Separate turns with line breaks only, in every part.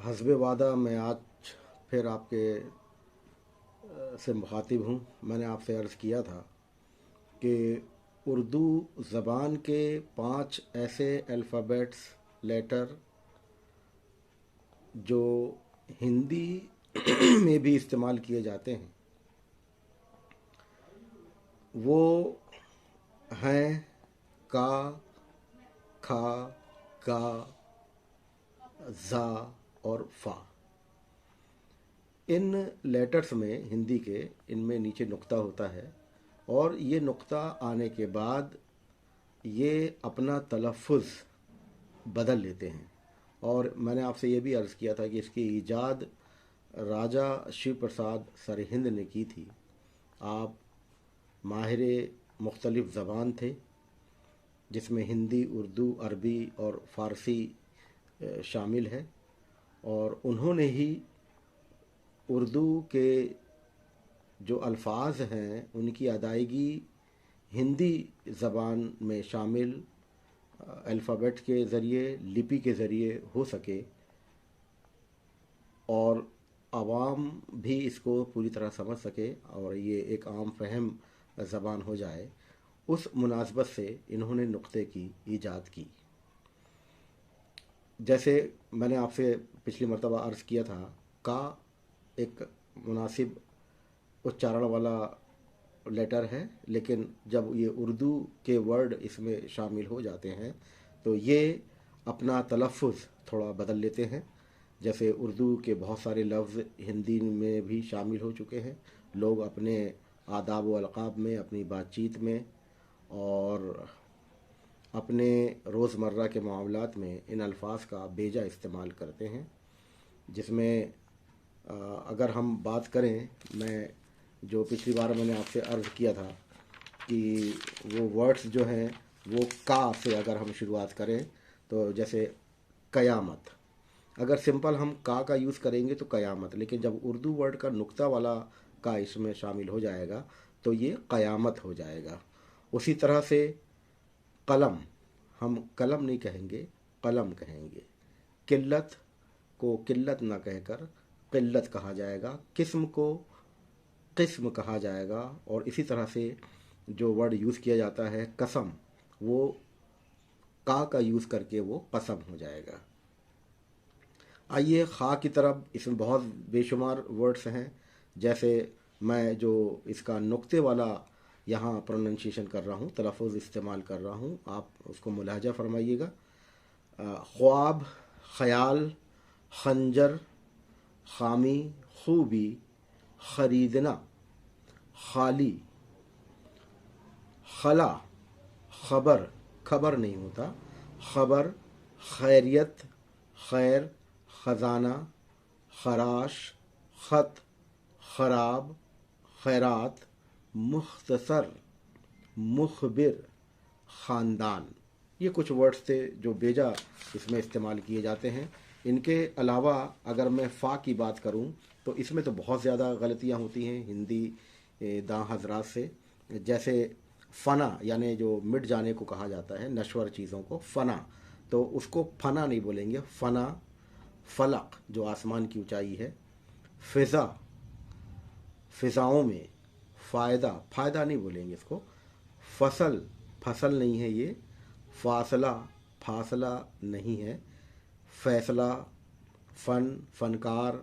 हस्बे वादा मैं आज फिर आपके से मुखातिब हूँ। मैंने आपसे अर्ज़ किया था कि उर्दू ज़बान के 5 ऐसे अल्फ़ाबेट्स लेटर जो हिंदी में भी इस्तेमाल किए जाते हैं वो हैं का, खा, गा, ज़ा और फ़ा। इन लेटर्स में हिंदी के इनमें नीचे नुक्ता होता है और ये नुक्ता आने के बाद ये अपना तलफ़ुज़ बदल लेते हैं। और मैंने आपसे ये भी अर्ज़ किया था कि इसकी ईजाद राजा शिव प्रसाद सरहिंद ने की थी। आप माहिर मुख्तलिफ़ ज़बान थे जिसमें हिंदी, उर्दू, अरबी और फ़ारसी शामिल है, और उन्होंने ही उर्दू के जो अल्फाज हैं उनकी अदायगी हिंदी ज़बान में शामिल अल्फ़ाबेट के ज़रिए, लिपि के ज़रिए हो सके और आवाम भी इसको पूरी तरह समझ सके और ये एक आम फहम ज़बान हो जाए, उस मुनासबत से इन्होंने नुक्ते की ईजाद की। जैसे मैंने आपसे पिछली मरतबा अर्ज़ किया था, का एक मुनासिब उच्चारण वाला लेटर है, लेकिन जब ये उर्दू के वर्ड इसमें शामिल हो जाते हैं तो ये अपना तलफ़ुज़ थोड़ा बदल लेते हैं। जैसे उर्दू के बहुत सारे लफ्ज़ हिंदी में भी शामिल हो चुके हैं। लोग अपने आदाब व अलक़ाब में, अपनी बातचीत में और अपने रोज़मर्रा के मामलात में इन अल्फाज का बेजा इस्तेमाल करते हैं। जिसमें अगर हम बात करें, मैं जो पिछली बार मैंने आपसे अर्ज़ किया था कि वो वर्ड्स जो हैं वो का से अगर हम शुरुआत करें तो जैसे क़यामत, अगर सिंपल हम का यूज़ करेंगे तो क़यामत, लेकिन जब उर्दू वर्ड का नुक्ता वाला का इसमें शामिल हो जाएगा तो ये क़यामत हो जाएगा। उसी तरह से कलम, हम कलम नहीं कहेंगे, कलम कहेंगे। किल्लत को किल्लत ना कहकर किल्लत कहा जाएगा। किस्म को किस्म कहा जाएगा। और इसी तरह से जो वर्ड यूज़ किया जाता है कसम, वो का यूज़ करके वो कसम हो जाएगा। आइए खा की तरफ, इसमें बहुत बेशुमार वर्ड्स हैं। जैसे मैं जो इसका नुक्ते वाला यहाँ प्रोनाउंसिएशन कर रहा हूँ, तलफ़ुज़ इस्तेमाल कर रहा हूँ, आप उसको मुलाहजा फरमाइएगा। ख्वाब, ख़याल, खंजर, खामी, खूबी, ख़रीदना, खाली, खला, खबर, खबर नहीं होता, खबर, खैरियत, खैर, ख़जाना, खराश, ख़त, ख़राब, खैरात, मुख्तसर, मुखबिर, ख़ानदान। ये कुछ वर्ड्स थे जो बेजा इसमें इस्तेमाल किए जाते हैं। इनके अलावा अगर मैं फ़ा की बात करूं तो इसमें तो बहुत ज़्यादा गलतियां होती हैं हिंदी दां हजरात से। जैसे फ़ना, यानी जो मिट जाने को कहा जाता है, नश्वर चीज़ों को फ़ना, तो उसको फ़ना नहीं बोलेंगे, फ़ना। फ़लक जो आसमान की ऊंचाई है। फ़िज़ा, फ़िज़ाओं में। फ़ायदा, फ़ायदा नहीं बोलेंगे इसको। फसल, फसल नहीं है ये। फासला, फासला नहीं है। फैसला, फ़न, फ़नकार,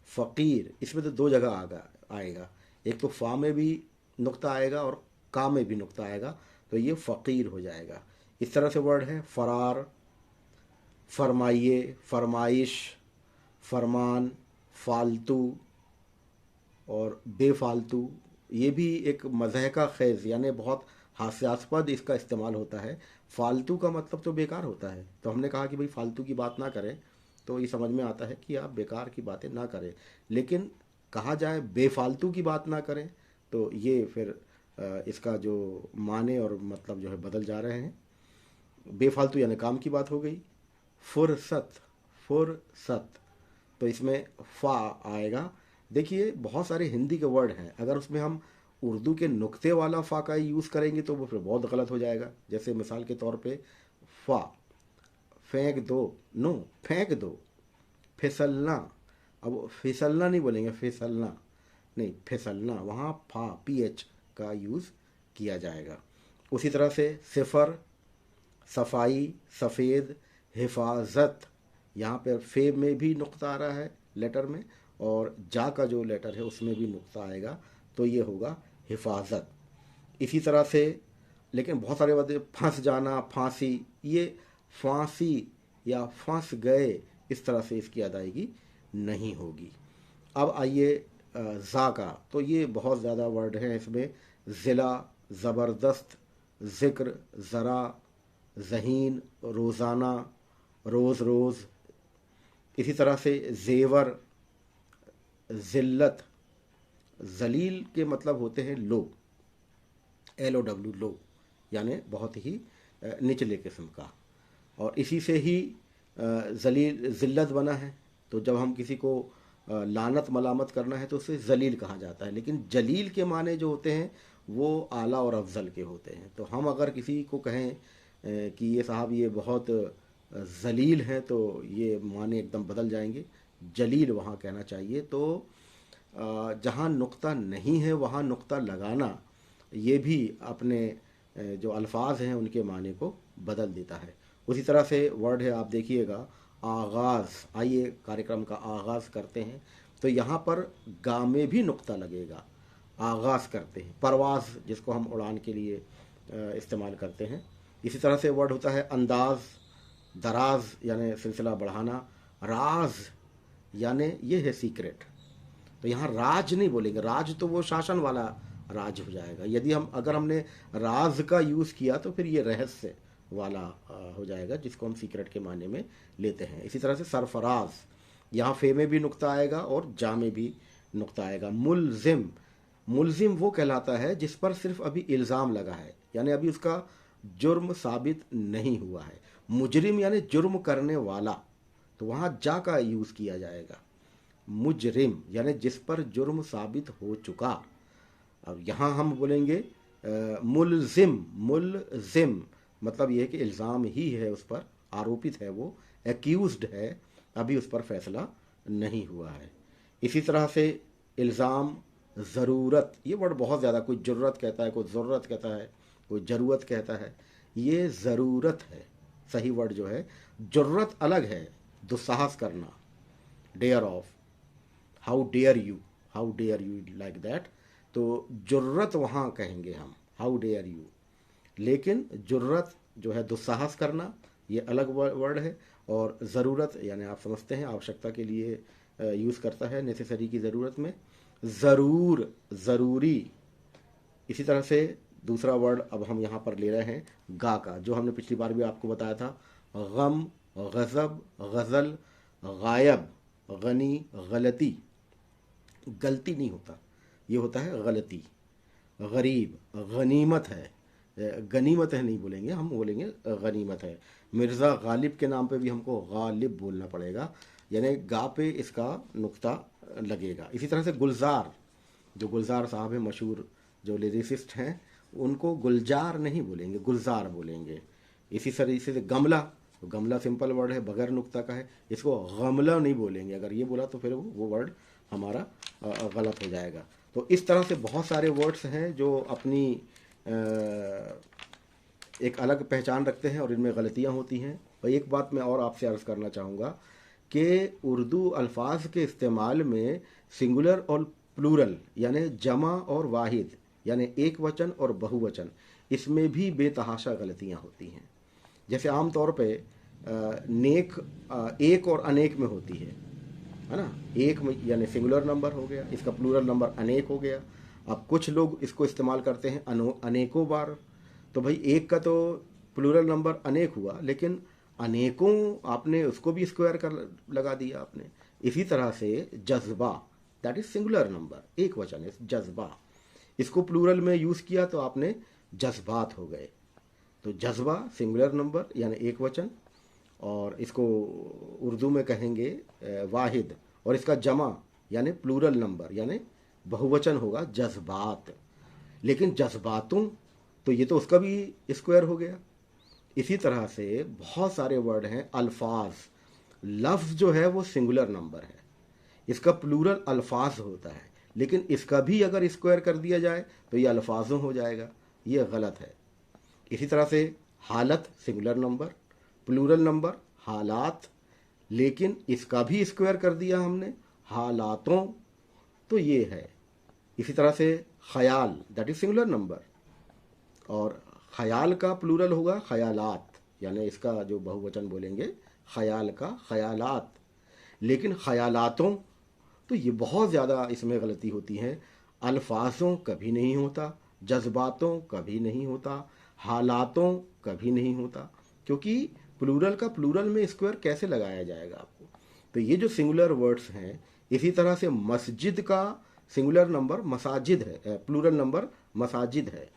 फ़कीर, इसमें तो दो जगह आएगा। एक तो फ़ा में भी नुक्ता आएगा और का में भी नुक्ता आएगा, तो ये फ़कीर हो जाएगा। इस तरह से वर्ड है फ़रार, फरमाइए, फरमाइश, फरमान, फालतू और बेफालतू। ये भी एक मज़हका ख़ेज़, यानी बहुत हास्यास्पद इसका इस्तेमाल होता है। फालतू का मतलब तो बेकार होता है, तो हमने कहा कि भाई फालतू की बात ना करें, तो ये समझ में आता है कि आप बेकार की बातें ना करें। लेकिन कहा जाए बेफालतू की बात ना करें तो ये फिर इसका जो माने और मतलब जो है बदल जा रहे हैं। बेफालतू यानी काम की बात हो गई। फुर्सत, फुर्सत, तो इसमें फ़ा आएगा। देखिए बहुत सारे हिंदी के वर्ड हैं, अगर उसमें हम उर्दू के नुक्ते वाला फ़ा का यूज़ करेंगे तो वो फिर बहुत गलत हो जाएगा। जैसे मिसाल के तौर पे फ़ा, फेंक दो, नो, फेंक दो, फिसलना, अब फिसलना नहीं बोलेंगे, फिसलना नहीं, फिसलना, वहाँ फा पीएच का यूज़ किया जाएगा। उसी तरह से सिफर, सफाई, सफ़ेद, हिफाजत, यहाँ पे फे में भी नुक्ता आ रहा है लेटर में, और जा का जो लेटर है उसमें भी नुक्ता आएगा, तो ये होगा हिफाजत। इसी तरह से लेकिन बहुत सारे वर्ड, फंस जाना, फांसी, ये फांसी या फंस गए, इस तरह से इसकी अदायगी नहीं होगी। अब आइए ज़ा का, तो ये बहुत ज़्यादा वर्ड हैं इसमें। ज़िला, ज़बरदस्त, ज़िक्र, ज़रा, ज़हीन, रोज़ाना, रोज़ रोज़। इसी तरह से ज़ेवर, ज़िल्लत, ज़लील के मतलब होते हैं लो, LOW, लो, यानी बहुत ही निचले किस्म का। और इसी से ही जलील ज़िल्लत बना है। तो जब हम किसी को लानत मलामत करना है तो उसे जलील कहा जाता है, लेकिन जलील के माने जो होते हैं वो आला और अफजल के होते हैं। तो हम अगर किसी को कहें कि ये साहब ये बहुत जलील हैं, तो ये माने एकदम बदल जाएंगे, जलील वहाँ कहना चाहिए। तो जहाँ नुक्ता नहीं है वहाँ नुक्ता लगाना, ये भी अपने जो अल्फाज हैं उनके माने को बदल देता है। उसी तरह से वर्ड है, आप देखिएगा, आगाज़। आइए कार्यक्रम का आगाज़ करते हैं, तो यहाँ पर गा में भी नुक्ता लगेगा, आगाज़ करते हैं। परवाज़, जिसको हम उड़ान के लिए इस्तेमाल करते हैं। इसी तरह से वर्ड होता है अंदाज़, दराज यानी सिलसिला बढ़ाना, राज यानी ये है सीक्रेट। तो यहाँ राज नहीं बोलेंगे, राज तो वो शासन वाला राज हो जाएगा। यदि हम अगर हमने राज का यूज़ किया तो फिर ये रहस्य वाला हो जाएगा, जिसको हम सीक्रेट के माने में लेते हैं। इसी तरह से सरफराज, यहाँ फे में भी नुक्ता आएगा और जा में भी नुक्ता आएगा। मुलजिम, मुलजिम वो कहलाता है जिस पर सिर्फ अभी इल्ज़ाम लगा है, यानी अभी उसका जुर्म साबित नहीं हुआ है। मुजरिम यानी जुर्म करने वाला, तो वहाँ जा का यूज़ किया जाएगा। मुजरिम यानी जिस पर जुर्म साबित हो चुका। अब यहाँ हम बोलेंगे मुलजिम, मुलजिम मतलब ये है कि इल्ज़ाम ही है उस पर, आरोपित है वो, एक्यूज्ड है, अभी उस पर फैसला नहीं हुआ है। इसी तरह से इल्ज़ाम, ज़रूरत, ये वर्ड बहुत ज़्यादा, कोई ज़रूरत कहता है, कोई ज़रूरत कहता है, कोई ज़रूरत कहता है, ये ज़रूरत है सही वर्ड जो है। ज़रूरत अलग है, दुस्साहस करना, dare of, how dare you like that. तो जुर्रत वहाँ कहेंगे हम, हाउ डेयर यू। लेकिन जुर्रत जो है दुस्साहस करना, ये अलग वर्ड है। और ज़रूरत यानी आप समझते हैं आवश्यकता के लिए यूज़ करता है, नेसेसरी की ज़रूरत में। ज़रूर, ज़रूरी। इसी तरह से दूसरा वर्ड अब हम यहाँ पर ले रहे हैं गा का, जो हमने पिछली बार भी आपको बताया था। गम, गज़ब, गज़ल, गायब, गनी, गलती। गलती नहीं होता, ये होता है गलती। गरीब, गनीमत है, गनीमत है नहीं बोलेंगे, हम बोलेंगे गनीमत है। मिर्ज़ा गालिब के नाम पे भी हमको गालिब बोलना पड़ेगा, यानी गा पे इसका नुक्ता लगेगा। इसी तरह से गुलजार, जो गुलजार साहब हैं मशहूर जो लिरिसिस्ट हैं, उनको गुलजार नहीं बोलेंगे, गुलजार बोलेंगे। इसी तरीके से गमला, तो गमला सिंपल वर्ड है, बगैर नुक्ता का है, इसको गमला नहीं बोलेंगे। अगर ये बोला तो फिर वो वर्ड हमारा गलत हो जाएगा। तो इस तरह से बहुत सारे वर्ड्स हैं जो अपनी एक अलग पहचान रखते हैं और इनमें गलतियां होती हैं। और एक बात मैं और आपसे अर्ज़ करना चाहूँगा कि उर्दू अल्फाज के इस्तेमाल में सिंगुलर और प्लूरल यानी जमा और वाहिद यानी एक वचन और बहुवचन, इसमें भी बेतहाशा गलतियां होती हैं। जैसे आम तौर पे नेक एक और अनेक में होती है ना। एक में यानी सिंगुलर नंबर हो गया, इसका प्लूरल नंबर अनेक हो गया। अब कुछ लोग इसको इस्तेमाल करते हैं अनेकों बार, तो भाई एक का तो प्लूरल नंबर अनेक हुआ, लेकिन अनेकों आपने उसको भी स्क्वायर कर लगा दिया आपने। इसी तरह से जज्बा, दैट इज सिंगुलर नंबर, एक वचन है जज्बा, इसको प्लूरल में यूज़ किया तो आपने जज्बात हो गए। तो जज्बा सिंगुलर नंबर यानी एक वचन, और इसको उर्दू में कहेंगे वाहिद, और इसका जमा यानी प्लूरल नंबर यानी बहुवचन होगा जज्बात। लेकिन जज्बातों, तो ये तो उसका भी स्क्वायर हो गया। इसी तरह से बहुत सारे वर्ड हैं, अल्फाज, लफ्ज़ जो है वो सिंगुलर नंबर है, इसका प्लूरल अल्फाज होता है, लेकिन इसका भी अगर स्क्वायर कर दिया जाए तो ये अल्फाजों हो जाएगा, ये गलत है। इसी तरह से हालत सिंगुलर नंबर, प्लूरल नंबर हालात, लेकिन इसका भी स्क्वायर कर दिया हमने हालातों, तो ये है। इसी तरह से ख्याल दैट इज सिंगुलर नंबर, और ख्याल का प्लूरल होगा ख्यालात, यानी इसका जो बहुवचन बोलेंगे ख्याल का ख्यालात, लेकिन ख्यालातों, तो ये बहुत ज़्यादा इसमें गलती होती है। अल्फाजों कभी नहीं होता, जज्बातों कभी नहीं होता, हालातों कभी नहीं होता, क्योंकि प्लूरल का प्लूरल में स्क्वायर कैसे लगाया जाएगा आपको। तो ये जो सिंगुलर वर्ड्स हैं, इसी तरह से मस्जिद का सिंगुलर नंबर मसाजिद है, प्लूरल नंबर मसाजिद है।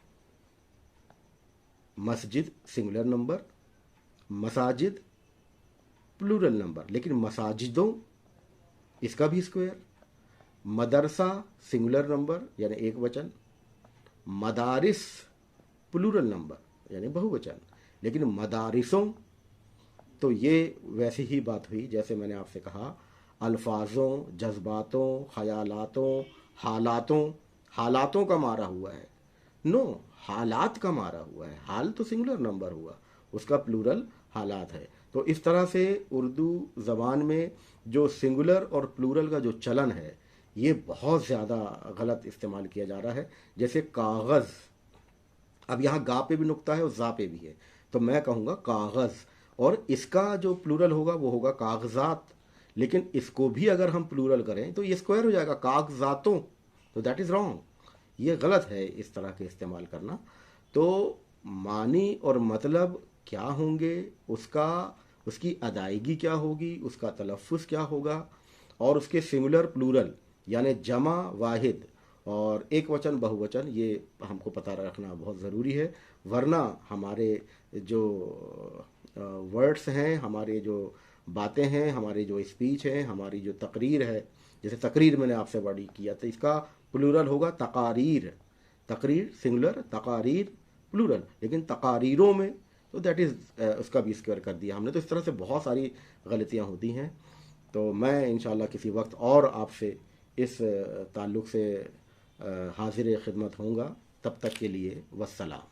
मस्जिद सिंगुलर नंबर, मसाजिद प्लूरल नंबर, लेकिन मसाजिदों इसका भी स्क्वायर। मदरसा सिंगुलर नंबर यानी एक वचन, मदारिस प्लूरल नंबर यानी बहुवचन, लेकिन मदारिसों, तो ये वैसी ही बात हुई जैसे मैंने आपसे कहा, अल्फाजों, जज्बातों, ख्यालातों, हालातों, हालातों का मारा हुआ है, नो हालात का मारा हुआ है, हाल तो सिंगुलर नंबर हुआ, उसका प्लूरल हालात है। तो इस तरह से उर्दू ज़बान में जो सिंगुलर और प्लूरल का जो चलन है ये बहुत ज़्यादा गलत इस्तेमाल किया जा रहा है। जैसे कागज़, अब यहाँ गा पे भी नुक्ता है और जा पे भी है, तो मैं कहूँगा कागज़, और इसका जो प्लूरल होगा वो होगा कागजात, लेकिन इसको भी अगर हम प्लूरल करें तो ये स्क्वायर हो जाएगा कागजातों, तो दैट इज़ रॉन्ग, ये गलत है इस तरह के इस्तेमाल करना। तो मानी और मतलब क्या होंगे, उसकी अदायगी क्या होगी, उसका तलफ़ुज़ क्या होगा, और उसके सिंगुलर प्लूरल यानी जमा वाहिद और एक वचन बहुवचन, ये हमको पता रखना बहुत ज़रूरी है, वरना हमारे जो वर्ड्स हैं, हमारे जो बातें हैं, हमारी जो स्पीच है, हमारी जो तकरीर है, जैसे तकरीर मैंने आपसे वर्ड किया तो इसका प्लूरल होगा तकारीर, तकरीर सिंगुलर, तकारीर प्लूरल, लेकिन तकारीरों में तो दैट इज़ उसका भी स्क्वायर कर दिया हमने। तो इस तरह से बहुत सारी गलतियाँ होती हैं। तो मैं इंशाल्लाह किसी वक्त और आपसे इस ताल्लुक़ से हाजिर खिदमत होऊंगा। तब तक के लिए वस्सलाम।